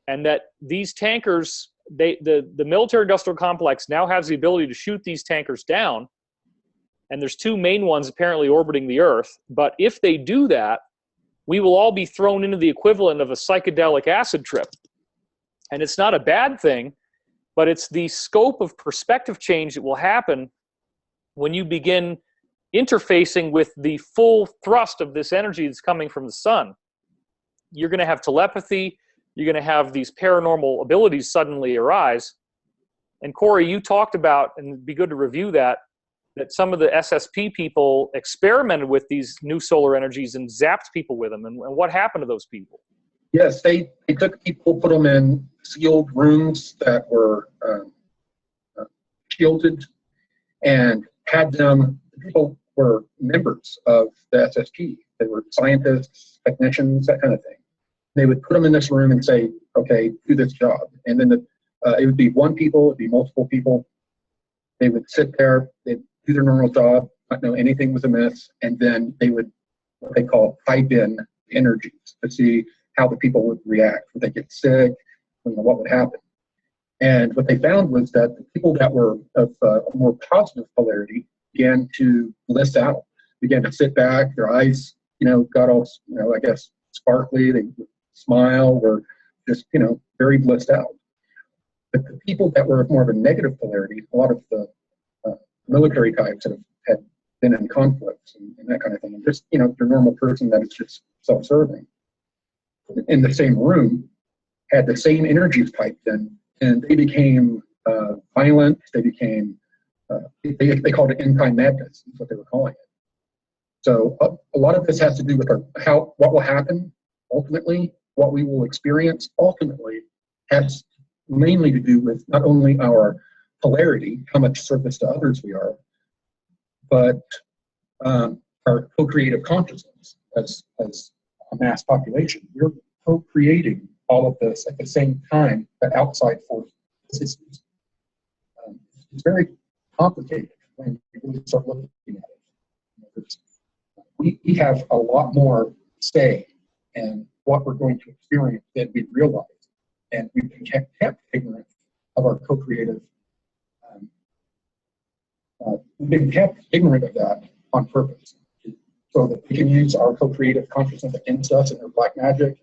and that these tankers, the military-industrial complex now has the ability to shoot these tankers down, and there's two main ones apparently orbiting the Earth. But if they do that, we will all be thrown into the equivalent of a psychedelic acid trip. And it's not a bad thing, but it's the scope of perspective change that will happen when you begin interfacing with the full thrust of this energy that's coming from the sun. You're going to have telepathy. You're going to have these paranormal abilities suddenly arise. And Corey, you talked about, and it'd be good to review that some of the SSP people experimented with these new solar energies and zapped people with them. And what happened to those people? Yes, they took people, put them in sealed rooms that were shielded, and had them, people were members of the SSP. They were scientists, technicians, that kind of thing. They would put them in this room and say, okay, do this job. And then it would be one people, it would be multiple people. They would sit there, they'd do their normal job, not know anything was amiss, and then they would, what they call, pipe in energies to see how the people would react. Would they get sick? What would happen? And what they found was that the people that were of a more positive polarity began to bliss out, began to sit back, their eyes, got all, I guess, sparkly, they would smile, were just, very blissed out. But the people that were more of a negative polarity, a lot of the military types that had been in conflicts and that kind of thing, and just, your normal person that is just self-serving, in the same room, had the same energies piped in, and they became violent. They became, they called it end-time madness, is what they were calling it. So a lot of this has to do with what will happen ultimately, what we will experience ultimately, has mainly to do with not only our polarity, how much service to others we are, but our co-creative consciousness as a mass population. We're co-creating all of this at the same time that outside force. It's very complicated when you really start looking at it. We have a lot more say in what we're going to experience than we realize, and we've been kept ignorant of our co-creative. We've been kept ignorant of that on purpose, so that we can use our co-creative consciousness against us and their black magic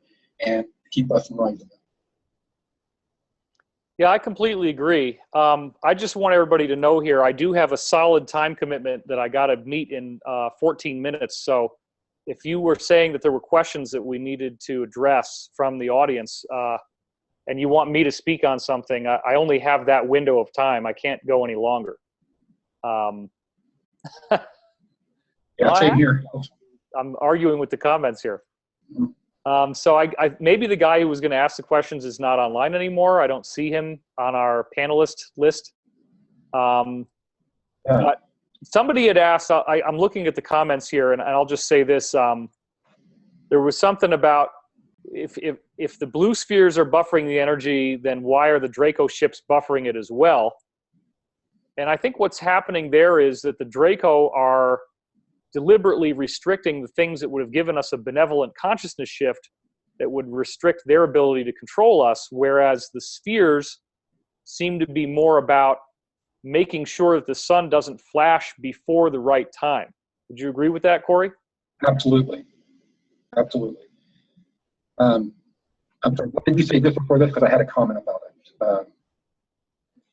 and keep us in rising. Yeah, I completely agree. I just want everybody to know here, I do have a solid time commitment that I got to meet in 14 minutes. So if you were saying that there were questions that we needed to address from the audience, and you want me to speak on something, I only have that window of time. I can't go any longer. Yeah, same here. I'm arguing with the comments here. So I maybe the guy who was going to ask the questions is not online anymore. I don't see him on our panelist list. But somebody had asked, I'm looking at the comments here, and I'll just say this. There was something about if the blue spheres are buffering the energy, then why are the Draco ships buffering it as well? And I think what's happening there is that the Draco are deliberately restricting the things that would have given us a benevolent consciousness shift that would restrict their ability to control us, whereas the spheres seem to be more about making sure that the sun doesn't flash before the right time. Would you agree with that, Corey? Absolutely. Absolutely. I'm sorry, what did you say just before this? Because I had a comment about it.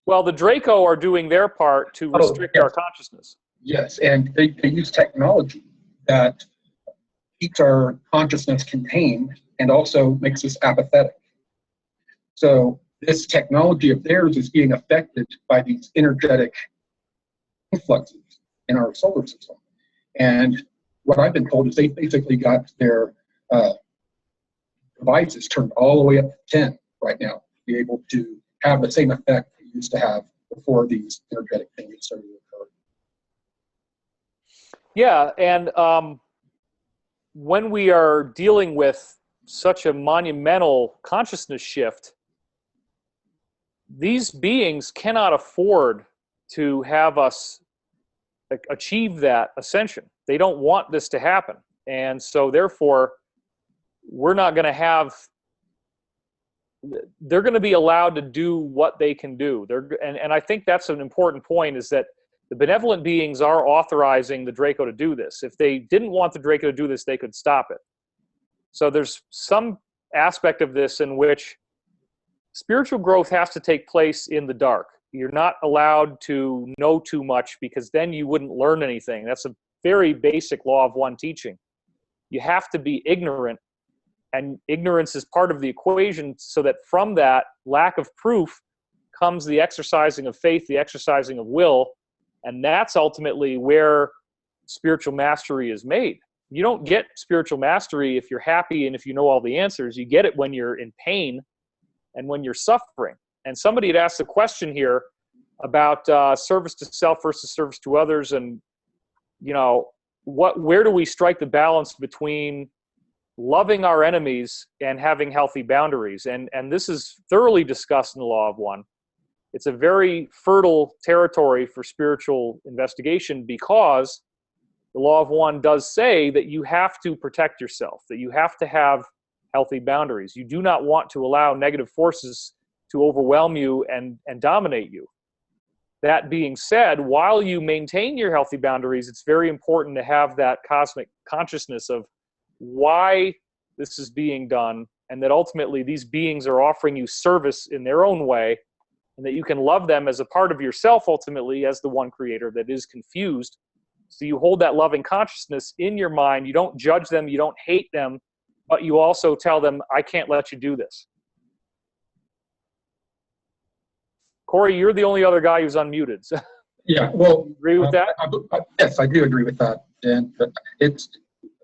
Well, the Draco are doing their part to restrict our consciousness. Yes, and they use technology that keeps our consciousness contained and also makes us apathetic. So this technology of theirs is being affected by these energetic influxes in our solar system. And what I've been told is they basically got their devices turned all the way up to 10 right now to be able to have the same effect they used to have before these energetic things started to occur. Yeah, and when we are dealing with such a monumental consciousness shift, these beings cannot afford to have us achieve that ascension. They don't want this to happen. And so therefore, we're not going to have they're going to be allowed to do what they can do. And I think that's an important point, is that the benevolent beings are authorizing the Draco to do this. If they didn't want the Draco to do this, they could stop it. So there's some aspect of this in which spiritual growth has to take place in the dark. You're not allowed to know too much, because then you wouldn't learn anything. That's a very basic law of one teaching. You have to be ignorant, and ignorance is part of the equation, so that from that lack of proof comes the exercising of faith, the exercising of will, and that's ultimately where spiritual mastery is made. You don't get spiritual mastery if you're happy and if you know all the answers. You get it when you're in pain and when you're suffering. And somebody had asked a question here about service to self versus service to others, and where do we strike the balance between loving our enemies and having healthy boundaries? And this is thoroughly discussed in the Law of One. It's a very fertile territory for spiritual investigation, because the Law of One does say that you have to protect yourself, that you have to have healthy boundaries. You do not want to allow negative forces to overwhelm you and dominate you. That being said, while you maintain your healthy boundaries, it's very important to have that cosmic consciousness of why this is being done, and that ultimately these beings are offering you service in their own way, and that you can love them as a part of yourself, ultimately, as the one creator that is confused. So you hold that loving consciousness in your mind. You don't judge them, you don't hate them, but you also tell them, I can't let you do this. Corey, you're the only other guy who's unmuted. So Yeah, well, you agree with that? Yes, I do agree with that. And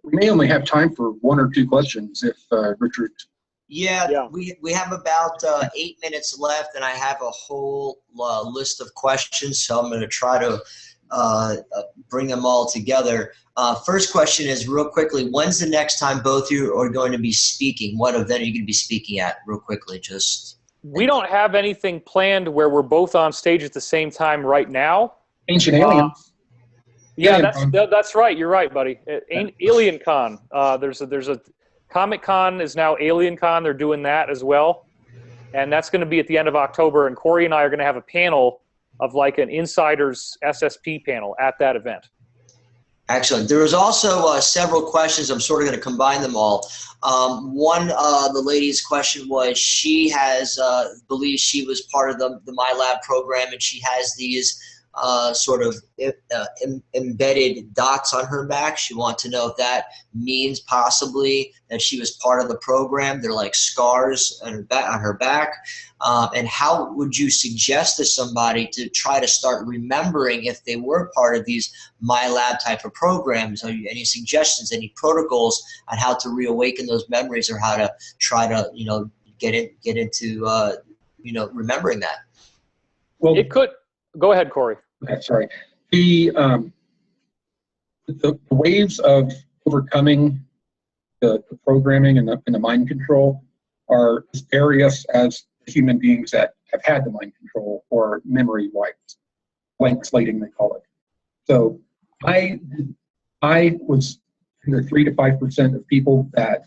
we may only have time for one or two questions if Richard. Yeah. We have about 8 minutes left, and I have a whole list of questions, so I'm going to try to bring them all together. First question is, real quickly, when's the next time both of you are going to be speaking? What event are you going to be speaking at, real quickly? We don't have anything planned where we're both on stage at the same time right now. Ancient Aliens. Yeah, that's right. You're right, buddy. Alien Con. There's a Comic Con is now Alien Con. They're doing that as well, and that's going to be at the end of October. And Corey and I are going to have a panel of like an insiders SSP panel at that event. Excellent. There was also several questions. I'm sort of going to combine them all. One, the lady's question was, she has believes she was part of the MILAB program, and she has these sort of embedded dots on her back. She wants to know if that means possibly that she was part of the program. They're like scars on her back. And how would you suggest to somebody to try to start remembering if they were part of these MILAB type of programs? Any suggestions, any protocols on how to reawaken those memories, or how to try to, get into remembering that? Well, It could. Go ahead, Corey. Okay, sorry. The waves of overcoming the programming and the mind control are as various as human beings that have had the mind control or memory wipes, blank slating they call it. So I was in the 3 to 5% of people that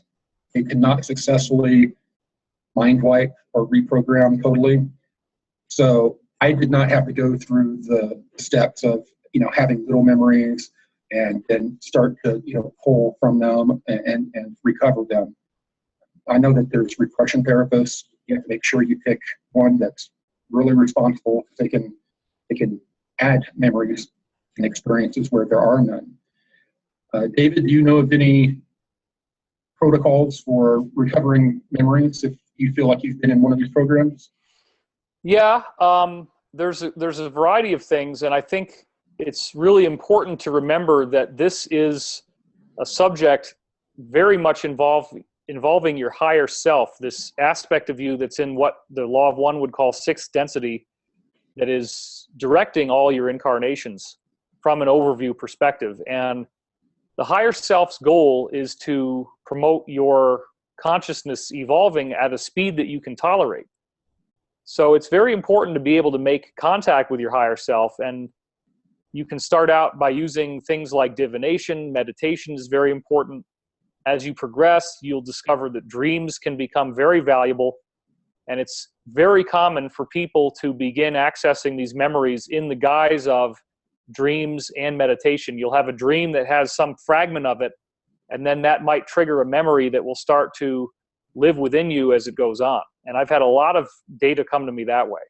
they could not successfully mind wipe or reprogram totally. So I did not have to go through the steps of, having little memories and then start to, pull from them and recover them. I know that there's repression therapists. You have to make sure you pick one that's really responsible. They can add memories and experiences where there are none. David, do you know of any protocols for recovering memories if you feel like you've been in one of these programs? Yeah, there's a variety of things, and I think it's really important to remember that this is a subject very much involving your higher self, this aspect of you that's in what the Law of One would call sixth density, that is directing all your incarnations from an overview perspective. And the higher self's goal is to promote your consciousness evolving at a speed that you can tolerate. So it's very important to be able to make contact with your higher self, and you can start out by using things like divination. Meditation is very important. As you progress, you'll discover that dreams can become very valuable. And it's very common for people to begin accessing these memories in the guise of dreams and meditation. You'll have a dream that has some fragment of it, and then that might trigger a memory that will start to live within you as it goes on. And I've had a lot of data come to me that way.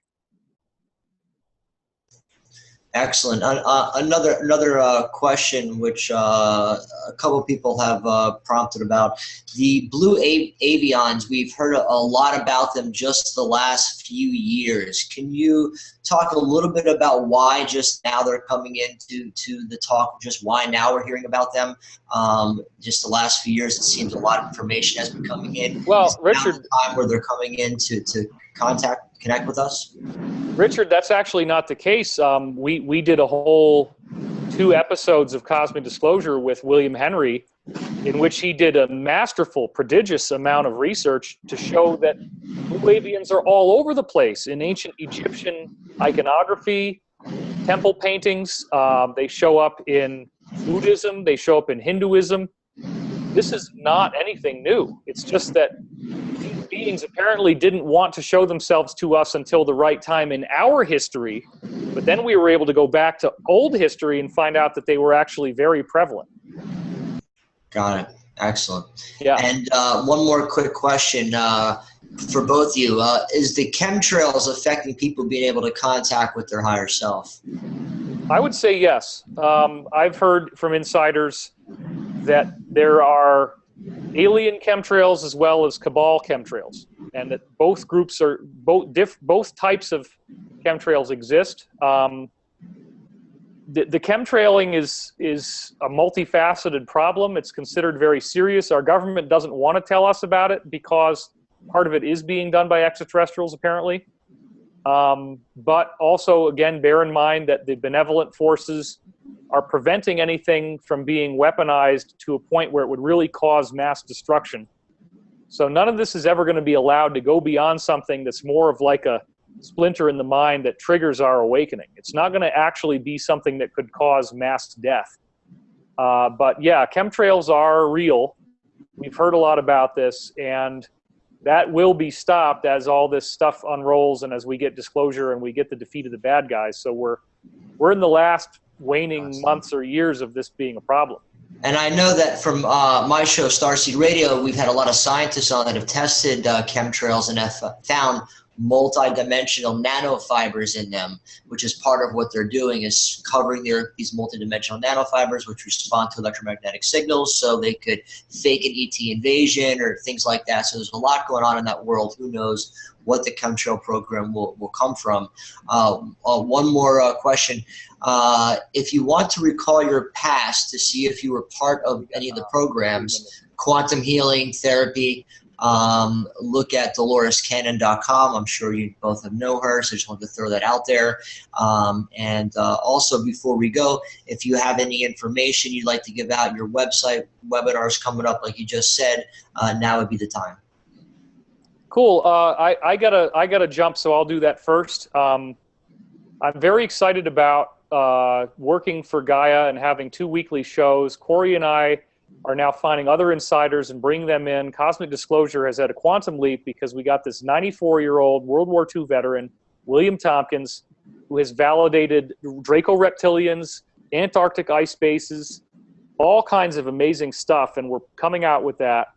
Excellent. Another question, which a couple people have prompted about. The blue avions, we've heard a lot about them just the last few years. Can you talk a little bit about why just now they're coming into the talk, just why now we're hearing about them? Just the last few years, it seems a lot of information has been coming in. Well, Richard, the time where they're coming in to connect with us? Richard, that's actually not the case. We did a whole 2 episodes of Cosmic Disclosure with William Henry, in which he did a masterful, prodigious amount of research to show that blue avians are all over the place in ancient Egyptian iconography, temple paintings. They show up in Buddhism. They show up in Hinduism. This is not anything new. It's just that these beings apparently didn't want to show themselves to us until the right time in our history, but then we were able to go back to old history and find out that they were actually very prevalent. Got it. Excellent. Yeah. And one more quick question for both of you. Is the chemtrails affecting people being able to contact with their higher self? I would say yes. I've heard from insiders that there are alien chemtrails as well as cabal chemtrails, and that both groups are both types of chemtrails exist. The chemtrailing is a multifaceted problem. It's considered very serious. Our government doesn't want to tell us about it because part of it is being done by extraterrestrials, apparently. But also, again, bear in mind that the benevolent forces are preventing anything from being weaponized to a point where it would really cause mass destruction. So none of this is ever going to be allowed to go beyond something that's more of like a splinter in the mind that triggers our awakening. It's not going to actually be something that could cause mass death. But yeah, chemtrails are real. We've heard a lot about this, and that will be stopped as all this stuff unrolls and as we get disclosure and we get the defeat of the bad guys. So we're in the last waning months or years of this being a problem. And I know that from my show, Starseed Radio, we've had a lot of scientists on that have tested chemtrails and have found multi-dimensional nanofibers in them, which is part of what they're doing, is covering these multi-dimensional nanofibers which respond to electromagnetic signals, so they could fake an ET invasion or things like that. So there's a lot going on in that world. Who knows what the chemtrail program will come from. One more question. If you want to recall your past to see if you were part of any of the programs, quantum healing, therapy, look at DoloresCannon.com. I'm sure you both have know her, so I just wanted to throw that out there. And also, before we go, if you have any information you'd like to give out, your website, webinars coming up, like you just said, now would be the time. Cool. I gotta jump, so I'll do that first. I'm very excited about working for Gaia and having 2 weekly shows. Corey and I are now finding other insiders and bringing them in. Cosmic Disclosure has had a quantum leap because we got this 94-year-old World War II veteran, William Tompkins, who has validated Draco reptilians, Antarctic ice bases, all kinds of amazing stuff, and we're coming out with that.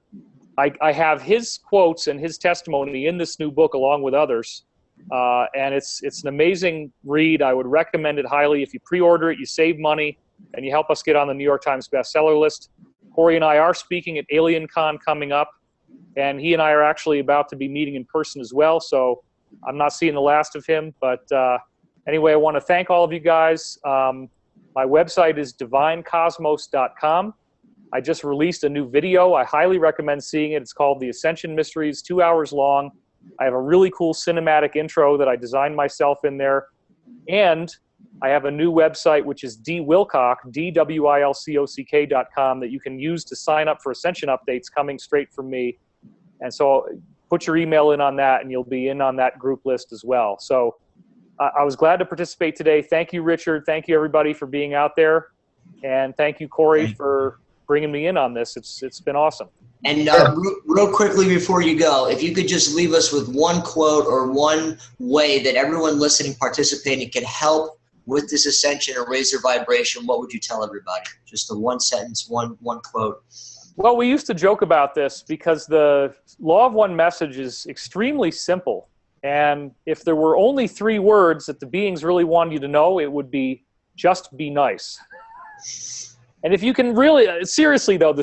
I have his quotes and his testimony in this new book along with others, and it's an amazing read. I would recommend it highly. If you pre-order it, you save money, and you help us get on the New York Times bestseller list. Corey and I are speaking at AlienCon coming up, and he and I are actually about to be meeting in person as well, so I'm not seeing the last of him. But anyway, I want to thank all of you guys. My website is divinecosmos.com. I just released a new video. I highly recommend seeing it. It's called The Ascension Mysteries, 2 hours long. I have a really cool cinematic intro that I designed myself in there. And I have a new website, which is DWilcock, DWILCOCK.com, that you can use to sign up for Ascension updates coming straight from me. And so put your email in on that, and you'll be in on that group list as well. So I was glad to participate today. Thank you, Richard. Thank you, everybody, for being out there. And thank you, Corey, for bringing me in on this. It's been awesome. And real quickly before you go, if you could just leave us with one quote or one way that everyone listening, participating can help with this ascension or raise their vibration, what would you tell everybody? Just a one sentence, one quote. Well, we used to joke about this because the Law of One message is extremely simple. And if there were only 3 words that the beings really wanted you to know, it would be just be nice. And if you can really, seriously though,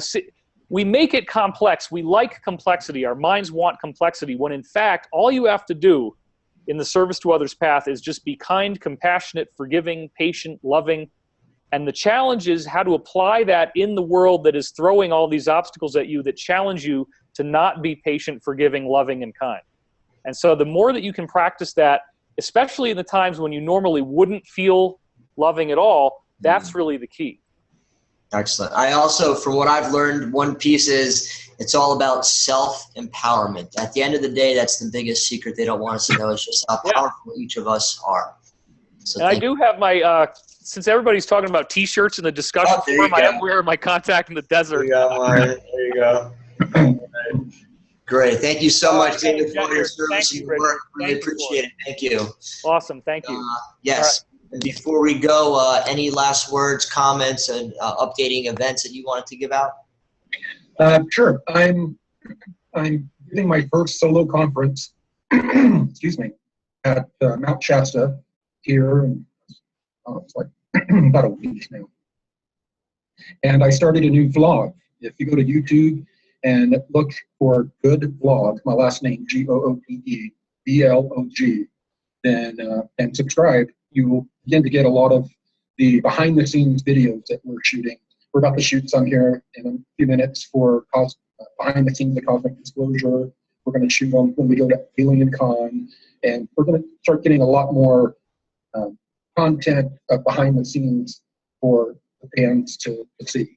we make it complex. We like complexity. Our minds want complexity, when in fact, all you have to do in the service to others path is just be kind, compassionate, forgiving, patient, loving. And the challenge is how to apply that in the world that is throwing all these obstacles at you that challenge you to not be patient, forgiving, loving, and kind. And so the more that you can practice that, especially in the times when you normally wouldn't feel loving at all, that's really the key. Excellent. I also, from what I've learned, one piece is it's all about self-empowerment. At the end of the day, that's the biggest secret they don't want us to know, is just how powerful each of us are. So and I do have my, since everybody's talking about T-shirts in the discussion forum, I am wearing my Contact in the Desert. There you go. Great. Thank you so much, David, for your service and your work. Really appreciate it. Thank you. Awesome. Thank you. Yes. And before we go, any last words, comments, and updating events that you wanted to give out? Sure. I'm giving my first solo conference, excuse me, at Mount Shasta here. And, it's like about a week now. And I started a new vlog. If you go to YouTube and look for Goode Vlog, my last name, Goode, BLOG, then and subscribe, you will begin to get a lot of the behind-the-scenes videos that we're shooting. We're about to shoot some here in a few minutes for behind-the-scenes of Cosmic Disclosure. We're going to shoot them when we go to Alien Con, and we're going to start getting a lot more content behind the scenes for the fans to see.